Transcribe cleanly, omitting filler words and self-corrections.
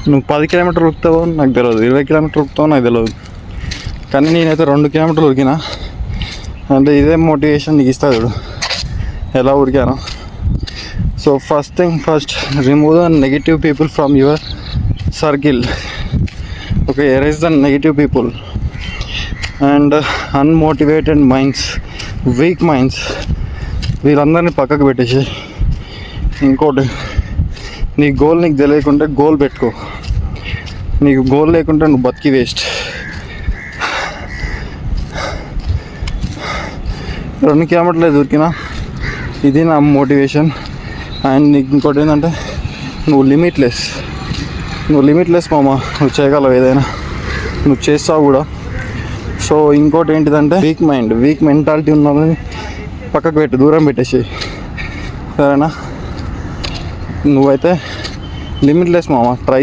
నువ్వు 10 కిలోమీటర్లు ఉరుకుతావో నాకు తెలియదు, 20 కిలోమీటర్లు ఉరుకుతావో నాకు తెలియదు, కానీ నేనైతే 2 కిలోమీటర్లు ఉరికినా. అంటే ఇదే మోటివేషన్ నీకు ఇస్తా చూడు ఎలా ఉరికాను. So first thing first, remove the negative people from your circle. Okay, erase the negative people and unmotivated minds, weak minds, వీళ్ళందరినీ పక్కకు పెట్టేసి ఇంకోటి, నీ గోల్ నీకు తెలియకుంటే గోల్ పెట్టుకో. నీకు గోల్ లేకుంటే నువ్వు బతికి వేస్ట్. 2 కిలోమీటర్లు దొరికినా ఇది నా మోటివేషన్. అండ్ నీకు ఇంకోటి ఏంటంటే నువ్వు లిమిట్లెస్ మామ, నువ్వు చేయగలవు ఏదైనా, నువ్వు చేస్తావు కూడా. సో ఇంకోటి ఏంటిదంటే వీక్ మెంటాలిటీ ఉన్న వాళ్ళని పక్కకు పెట్టి దూరం పెట్టేసి, సరేనా? నువ్వైతే లిమిట్లెస్ మామ, ట్రై